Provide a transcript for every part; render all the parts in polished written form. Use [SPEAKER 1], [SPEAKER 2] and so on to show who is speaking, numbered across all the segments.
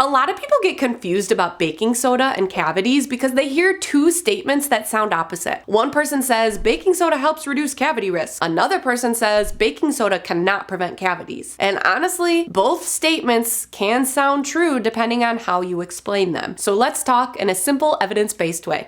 [SPEAKER 1] A lot of people get confused about baking soda and cavities because they hear two statements that sound opposite. One person says baking soda helps reduce cavity risk. Another person says baking soda cannot prevent cavities. And honestly, both statements can sound true depending on how you explain them. So let's talk in a simple evidence-based way.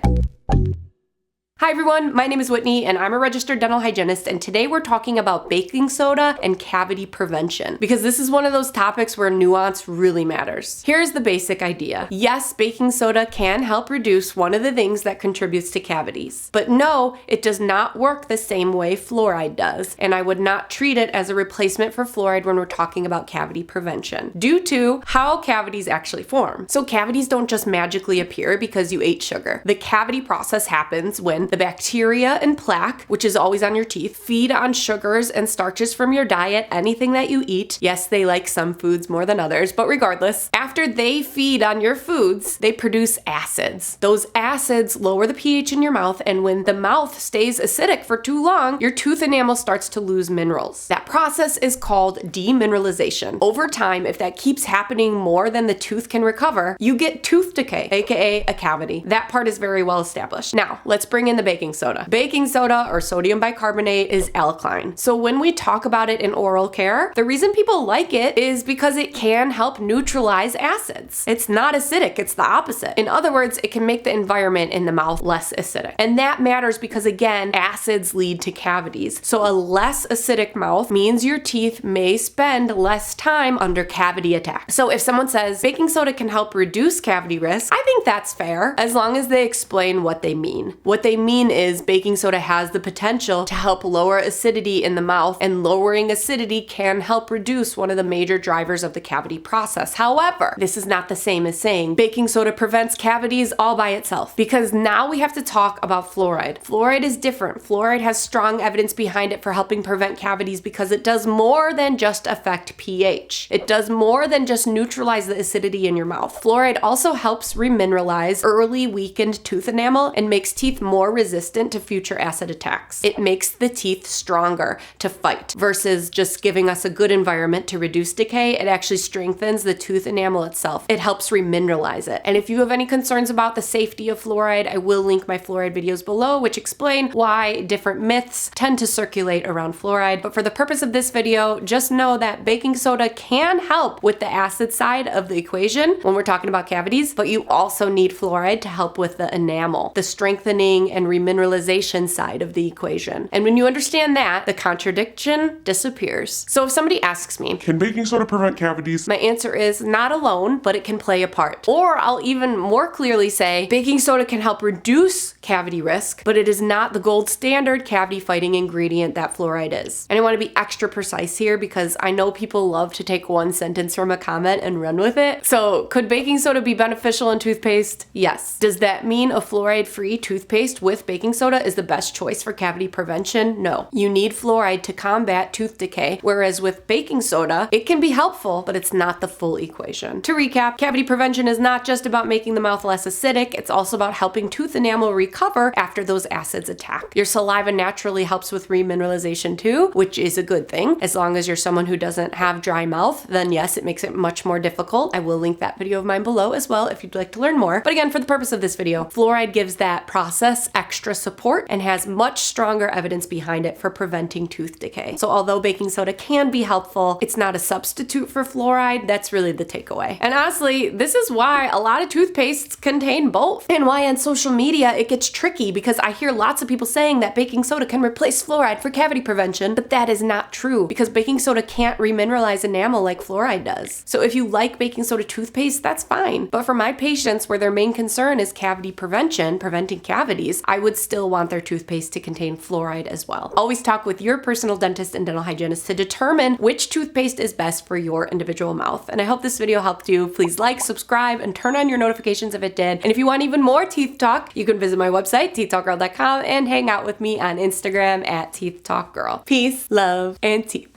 [SPEAKER 1] Hi everyone, my name is Whitney and I'm a registered dental hygienist, and today we're talking about baking soda and cavity prevention because this is one of those topics where nuance really matters. Here's the basic idea. Yes, baking soda can help reduce one of the things that contributes to cavities, but no, it does not work the same way fluoride does, and I would not treat it as a replacement for fluoride when we're talking about cavity prevention due to how cavities actually form. So cavities don't just magically appear because you ate sugar. The cavity process happens when the bacteria and plaque, which is always on your teeth, feed on sugars and starches from your diet, anything that you eat. Yes, they like some foods more than others, but regardless, after they feed on your foods, they produce acids. Those acids lower the pH in your mouth, and when the mouth stays acidic for too long, your tooth enamel starts to lose minerals. That process is called demineralization. Over time, if that keeps happening more than the tooth can recover, you get tooth decay, aka a cavity. That part is very well established. Now, let's bring in the baking soda. Baking soda, or sodium bicarbonate, is alkaline. So when we talk about it in oral care, the reason people like it is because it can help neutralize acids. It's not acidic, it's the opposite. In other words, it can make the environment in the mouth less acidic. And that matters because, again, acids lead to cavities. So a less acidic mouth means your teeth may spend less time under cavity attack. So if someone says baking soda can help reduce cavity risk, I think that's fair, as long as they explain what they mean. What they mean is baking soda has the potential to help lower acidity in the mouth, and lowering acidity can help reduce one of the major drivers of the cavity process. However, this is not the same as saying baking soda prevents cavities all by itself, because now we have to talk about fluoride. Fluoride is different. Fluoride has strong evidence behind it for helping prevent cavities because it does more than just affect pH. It does more than just neutralize the acidity in your mouth. Fluoride also helps remineralize early weakened tooth enamel and makes teeth more resistant to future acid attacks. It makes the teeth stronger to fight versus just giving us a good environment to reduce decay. It actually strengthens the tooth enamel itself. It helps remineralize it. And if you have any concerns about the safety of fluoride, I will link my fluoride videos below, which explain why different myths tend to circulate around fluoride. But for the purpose of this video, just know that baking soda can help with the acid side of the equation when we're talking about cavities, but you also need fluoride to help with the enamel, the strengthening and remineralization side of the equation. And when you understand that, the contradiction disappears. So if somebody asks me,
[SPEAKER 2] can baking soda prevent cavities?
[SPEAKER 1] My answer is not alone, but it can play a part. Or I'll even more clearly say baking soda can help reduce cavity risk, but it is not the gold standard cavity fighting ingredient that fluoride is. And I want to be extra precise here because I know people love to take one sentence from a comment and run with it. So could baking soda be beneficial in toothpaste? Yes. Does that mean a fluoride-free toothpaste with baking soda is the best choice for cavity prevention? No. You need fluoride to combat tooth decay, whereas with baking soda, it can be helpful, but it's not the full equation. To recap, cavity prevention is not just about making the mouth less acidic, it's also about helping tooth enamel recover after those acids attack. Your saliva naturally helps with remineralization too, which is a good thing. As long as you're someone who doesn't have dry mouth, then yes, it makes it much more difficult. I will link that video of mine below as well if you'd like to learn more. But again, for the purpose of this video, fluoride gives that process extra support and has much stronger evidence behind it for preventing tooth decay. So although baking soda can be helpful, it's not a substitute for fluoride. That's really the takeaway. And honestly, this is why a lot of toothpastes contain both, and why on social media it gets tricky, because I hear lots of people saying that baking soda can replace fluoride for cavity prevention, but that is not true because baking soda can't remineralize enamel like fluoride does. So if you like baking soda toothpaste, that's fine. But for my patients where their main concern is cavity prevention, preventing cavities, I would still want their toothpaste to contain fluoride as well. Always talk with your personal dentist and dental hygienist to determine which toothpaste is best for your individual mouth. And I hope this video helped you. Please like, subscribe, and turn on your notifications if it did. And if you want even more teeth talk, you can visit my website, teethtalkgirl.com, and hang out with me on Instagram at teethtalkgirl. Peace, love, and teeth.